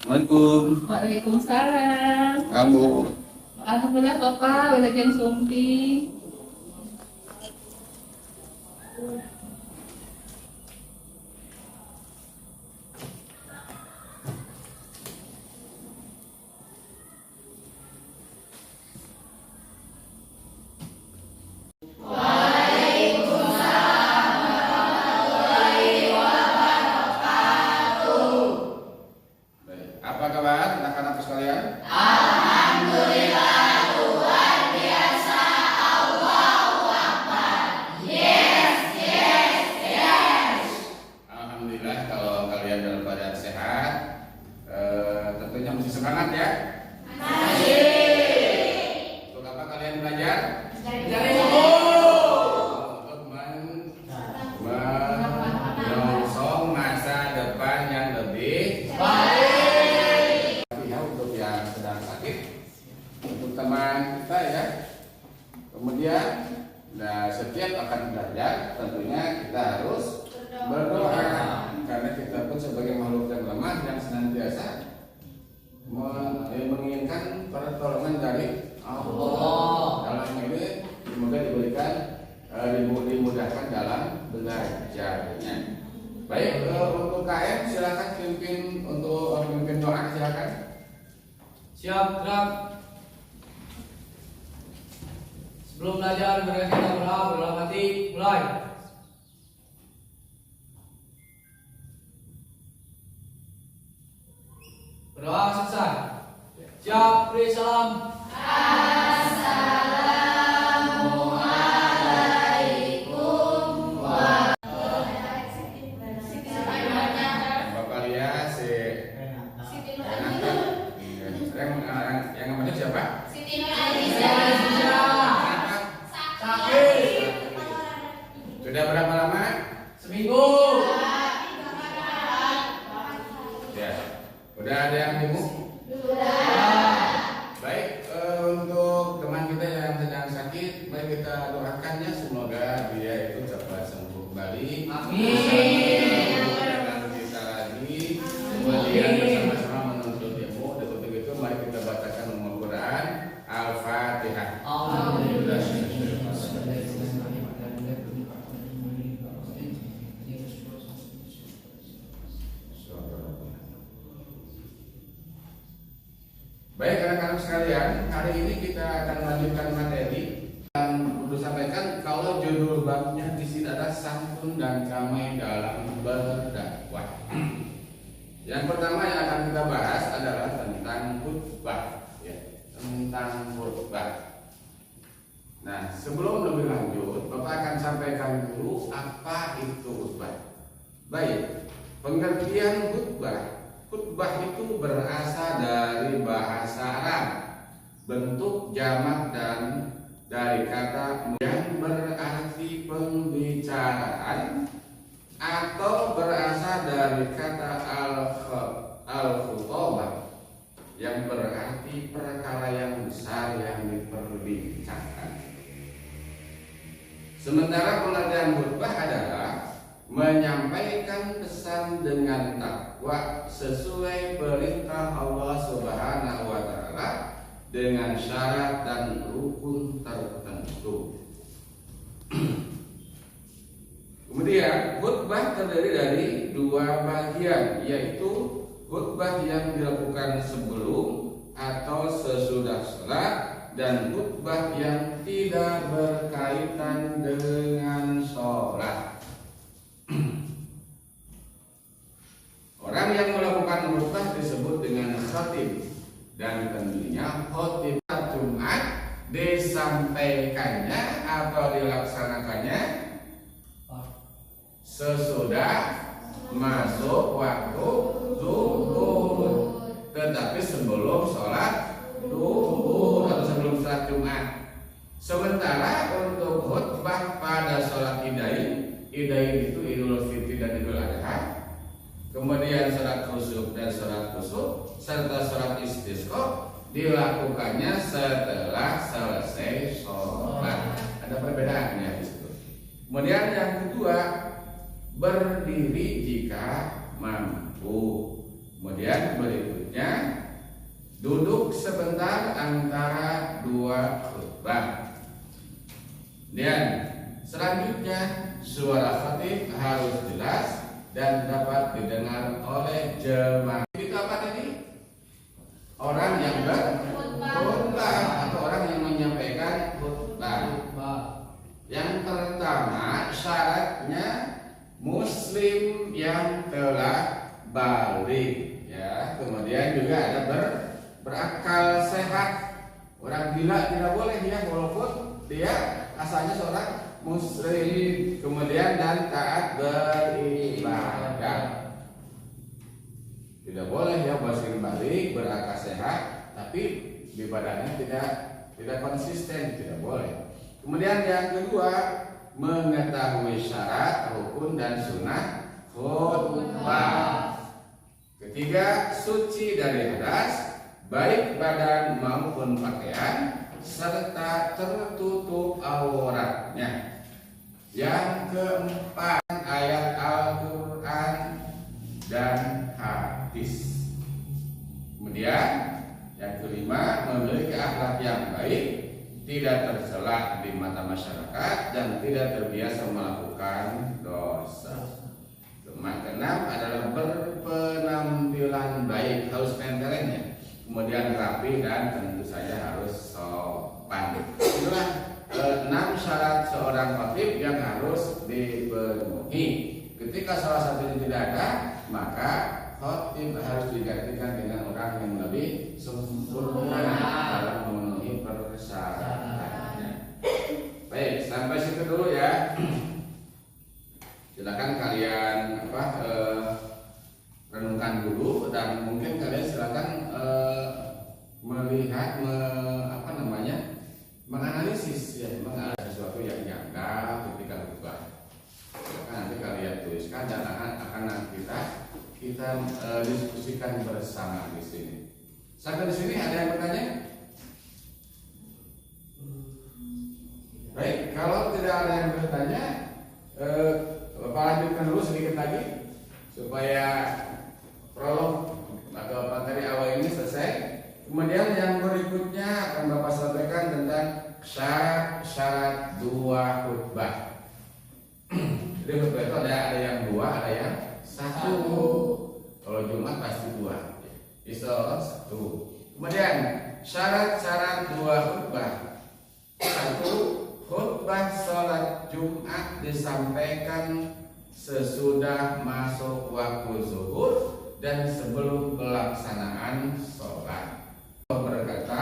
Assalamualaikum. Waalaikumsalam. Kamu Alhamdulillah Bapak, Wilujeng Sumpi. baik. Apa kabar anak-anak sekalian? Alhamdulillah kalau kalian dalam keadaan sehat, tentunya mesti semangat ya. Untuk apa kalian belajar? Untuk menyongsong masa depan yang lebih baik. Ya, untuk yang sedang sakit, untuk teman kita ya. Kemudian, nah setiap akan belajar, tentunya kita harus berdoa karena kita pun sebagai makhluk yang lemah yang senantiasa menginginkan pertolongan dari Allah. Dalam ini semoga diberikan dimudahkan dalam belajarnya. Baik, untuk KM silakan pimpin untuk pimpin doa silakan. Siap, gerak. Sebelum belajar, mari kita berdoa dalam hati. Mulai. Berdoa selesai. Siap, beri salam. Bapak Lia si yang namanya siapa? Sakit. Sudah berapa lama? Seminggu. Ya. Udah ada yang bingung? Baik, untuk teman kita yang sedang sakit, mari kita doakannya semoga dia itu cepat sembuh kembali. Amin. Dengan kita lagi, kemudian bersama-sama menuntut ilmu. Untuk itu, mari kita bacakan Al-Quran Al-Fatihah. Baik anak-anak sekalian, hari ini kita akan melanjutkan materi yang perlu sampaikan kalau judul babnya di sini adalah santun dan damai dalam berdakwah. Yang pertama yang akan kita bahas adalah tentang khutbah, ya, tentang khutbah. Nah, sebelum lebih lanjut, Bapak akan sampaikan dulu apa itu khutbah. Baik, pengertian khutbah. Khutbah itu berasal dari bahasa Arab, bentuk jamak dan dari kata yang berarti pembicaraan atau berasal dari kata al-khutbah yang berarti perkara yang besar yang diperbincangkan. Sementara pengertian khutbah adalah menyampaikan pesan dengan takwa sesuai perintah Allah Subhanahu wa taala dengan syarat dan rukun tertentu. Kemudian khutbah terdiri dari dua bagian, yaitu khutbah yang dilakukan sebelum atau sesudah salat dan khutbah yang tidak berkaitan dengan salat. Orang yang melakukan khutbah disebut dengan khatib, dan tentunya khutbah Jumat disampaikannya atau dilaksanakannya sesudah masuk waktu zuhur, tetapi sebelum sholat zuhur atau sebelum sholat Jumat. Sementara untuk khutbah pada sholat Idain itu Idul Fitri dan Idul Adha, kemudian sholat khusuf dan sholat khusuf serta sholat istisqa dilakukannya setelah selesai sholat. Ada perbedaannya di situ. Kemudian yang kedua, berdiri jika mampu. Kemudian berikutnya duduk sebentar antara dua khutbah. Dan selanjutnya suara khatib harus jelas dan dapat didengar oleh jemaah. Itu apa tadi? Orang yang berkhutbah atau orang yang menyampaikan khutbah. Yang pertama syaratnya muslim yang telah balik, ya. Kemudian juga ada berakal sehat. Orang gila tidak boleh ya, walaupun dia asalnya seorang muslim. Kemudian dan taat beribadah. Tidak boleh ya muslim balik, berakal sehat, tapi ibadahnya tidak konsisten, tidak boleh. Kemudian yang kedua, mengetahui syarat, rukun dan sunnah khutbah. Ketiga, suci dari hadas, baik badan maupun pakaian, serta tertutup auratnya. Yang keempat, ayat Al-Quran dan hadis. Kemudian yang kelima, memiliki akhlak yang baik, tidak tercela di mata masyarakat dan tidak terbiasa melakukan dosa. Keenam adalah berpenampilan baik, harus penterennya, kemudian rapi dan tentu saja harus sopan. Itulah 6 syarat seorang khatib yang harus dipenuhi. Ketika salah satunya tidak ada, maka khatib harus digantikan dengan orang yang lebih sempurna dalam memenuhi persyaratannya. Baik, sampai situ dulu ya. Silakan kalian renungkan dulu dan mungkin kalian silakan melihat menganalisis ya, menganalisis sesuatu yang janggal ketika khutbah. Nanti kalian tuliskan dan akan kita diskusikan bersama di sini. Sampai di sini ada yang bertanya? Baik, kalau tidak ada yang bertanya, Bapak lanjutkan dulu sedikit lagi supaya prolog atau materi awal ini selesai. Kemudian yang berikutnya akan Bapak sampaikan tentang syarat dua khutbah. Jadi khutbah itu ada yang dua, ada yang satu. Kalau Jumat pasti dua, Isra satu. Kemudian syarat-syarat dua khutbah. Satu, khutbah sholat Jumat disampaikan sesudah masuk waktu zuhur dan sebelum pelaksanaan sholat. Berkata,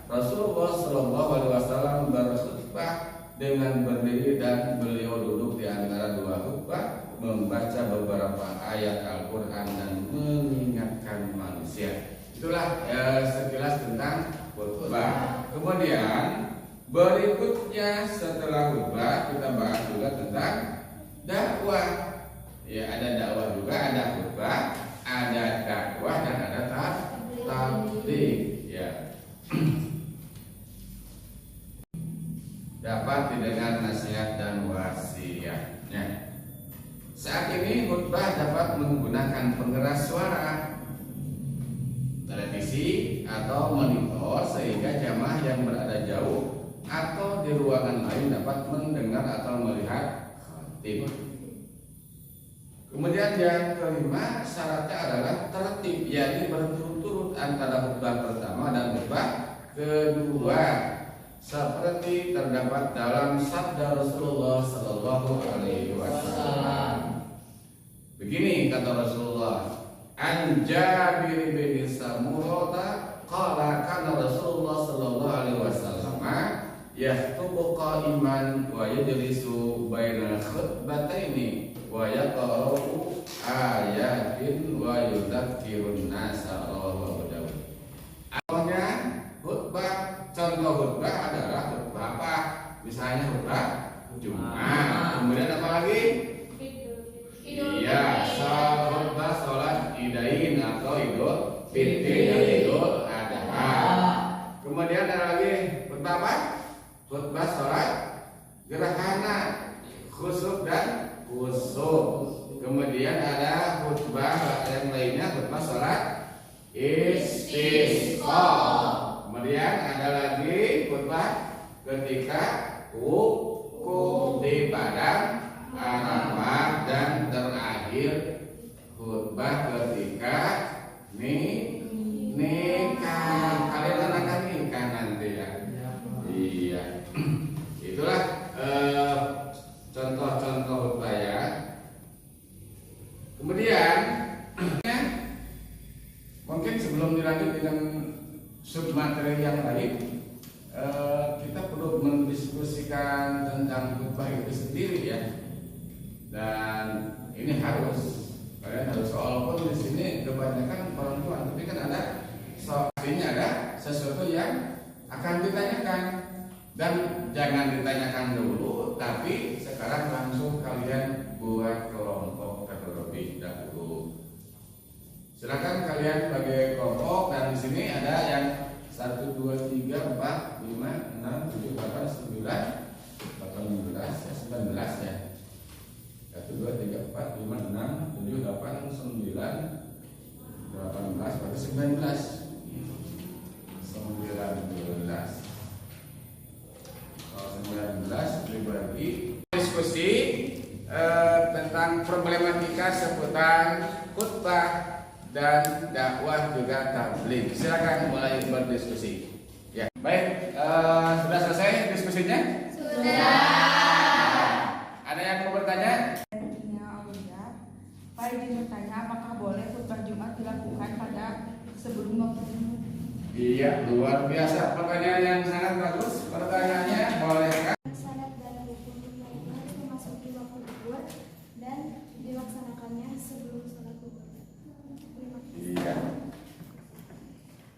Rasulullah Shallallahu Alaihi Wasallam berkhutbah dengan berdiri dan beliau duduk di antara dua khutbah, membaca beberapa ayat Al-Quran dan mengingatkan manusia. Itulah sekilas tentang khutbah. Kemudian berikutnya setelah khutbah kita bahas juga tentang dakwah. Ya, ada dakwah juga, ada khutbah, ada dakwah dan ada tabligh. Ya. Dapat didengar nasihat dan wasiatnya. Saat ini khutbah dapat menggunakan penggeras suara, televisi atau monitor sehingga jamaah yang berada jauh atau di ruangan lain dapat mendengar atau melihat khatib. Kemudian yang kelima syaratnya adalah tertib, yakni berturut-turut antara khutbah pertama dan khutbah kedua, seperti terdapat dalam sabda Rasulullah Sallallahu Alaihi Wasallam. Begini kata Rasulullah, An Jabir bin Samurah qala kana Rasulullah Sallallahu Alaihi Wasallam yahtubu qa'iman wa yajlisu bainal khutbataini wa yaqra'u ayatin wa yudzakirun nasa. Rawahu Abu Dawud. Contoh khutbah adalah khutbah apa? Misalnya khutbah Jumat. Kemudian apa lagi? Iya, khutbah sholat Idain atau Idul Fitri dan Idul Adha. Kemudian ada lagi khutbah apa? Khutbah sholat gerhana, khusuf dan kusuf. Kemudian ada khutbah yang lainnya, khutbah sholat istisqa. Kemudian ada lagi khutbah ketika wukuf di padang Arafah, dan terakhir khutbah ketika nikah. Kalian akan nikah nanti ya. Iya. Itulah contoh-contoh khutbah ya. Kemudian mungkin sebelum dilanjut dengan submateri yang lain, kita perlu mendiskusikan tentang khutbah itu sendiri ya. Dan ini kalian harus, walaupun di sini kebanyakan perempuan, tapi kan ada sesuatu yang akan ditanyakan, dan jangan ditanyakan dulu, tapi sekarang langsung kalian buat kelompok terlebih dahulu. Silakan kalian bagi kelompok, dan di sini ada yang 1, 2, 3, 4, 5, 6, 7, 8, 9, 18, 19 ya. 1, 2, 3, 4, 5, 6, 7, 8, 9, 18, berarti 19. 19 dibagi diskusi tentang problematika seputar khutbah dan dakwah juga tabligh. Silakan mulai berdiskusi. Ya, baik. Sudah selesai diskusinya? Sudah. Ada yang mau bertanya? Pak izin bertanya, apakah boleh khutbah Jumat dilakukan pada sebelum waktu Jumat? Iya, luar biasa. Pertanyaan yang sangat bagus. Pertanyaannya, bolehkah? Syarat dalam hukum harus memasuki waktu zuhur dan dilaksanakannya sebelum sholat zuhur. Iya.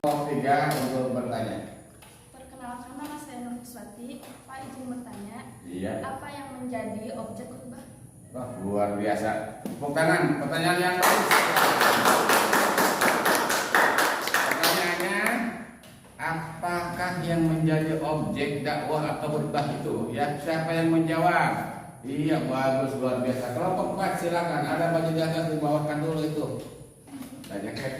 Nomor 3 untuk bertanya. Perkenalkan, nama saya Nur Kuswati. Pak izin bertanya, Iya. apa yang menjadi objek khutbah? Wah, luar biasa. Tepuk tangan. Pertanyaan yang bagus. Pertanyaannya, apakah yang menjadi objek dakwah atau khutbah itu? Ya, siapa yang menjawab? Iya, bagus, luar biasa. Kelompok 4 silakan. Ada baju jaga dibawakan dulu itu. Banyak ya.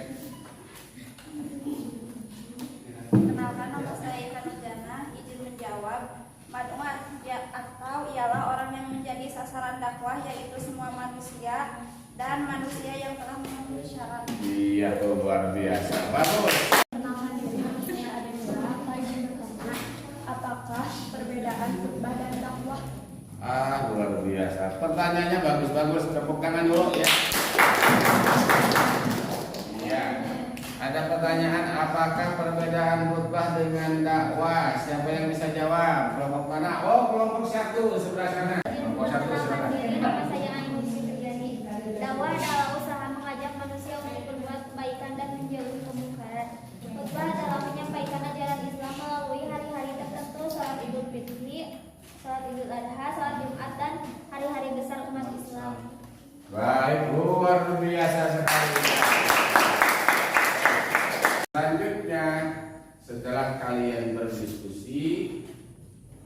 Kenalkan, nama saya Ika Nurjana, izin menjawab. Mad'uat ya, atau ialah orang yang menjadi sasaran dakwah, yaitu semua manusia dan manusia yang telah memenuhi syarat. Iya, tuh luar biasa. Bagus. Perkenalkan diri, nama saya Ademula. Pak izin bertanya, apakah perbedaan khutbah dan dakwah? Luar biasa. Pertanyaannya bagus-bagus. Tepuk tangan dulu ya. Iya. Ada pertanyaan, apakah perbedaan khutbah dengan dakwah? Siapa yang bisa jawab? Kelompok mana? Oh, kelompok 1 sebelah sana. Kelompok 1 silakan. Nama saya Ainul Fitriani. Dakwah adalah usaha mengajak manusia untuk berbuat kebaikan dan menjauhi kemungkaran. Khutbah adalah menyampaikan ajaran Islam melalui hari-hari tertentu, sholat Idul Fitri, sholat Idul Adha, sholat Jumat, dan hari-hari besar umat Islam. Baik, luar biasa sekali. Selanjutnya, setelah kalian berdiskusi,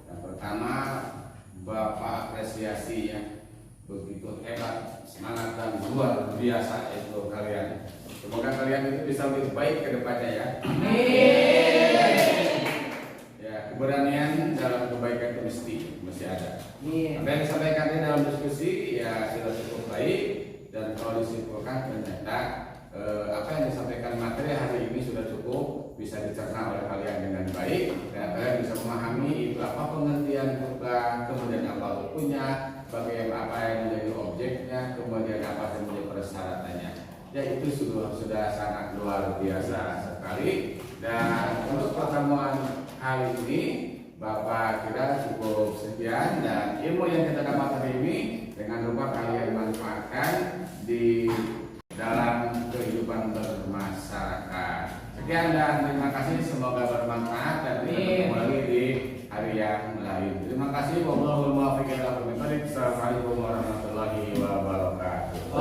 yang pertama Bapak apresiasi ya, begitu hebat, semangat dan luar biasa itu kalian. Semoga kalian itu bisa lebih baik ke depannya ya. Ya, keberanian dalam kebaikan itu mesti ada. Apa yang disampaikan dalam diskusi ya sudah cukup baik, dan kalau disimpulkan ternyata apa yang disampaikan materi hari ini sudah cukup bisa dicerna oleh kalian dengan baik, dan kalian bisa memahami itu apa pengertian khutbah, kemudian apa hukumnya, bagaimana apa yang menjadi objeknya, kemudian apa yang menjadi persyaratannya. Ya, itu sudah sangat luar biasa sekali. Dan untuk pertemuan hari ini Bapak kira cukup sekian, dan ilmu yang kita dapat hari ini dengan lupa kalian manfaatkan di dalam kehidupan bermasyarakat. Sekian dan terima kasih, semoga bermanfaat, dan kita ketemu lagi di hari yang lain. Terima kasih. Wassalamualaikum warahmatullahi wabarakatuh.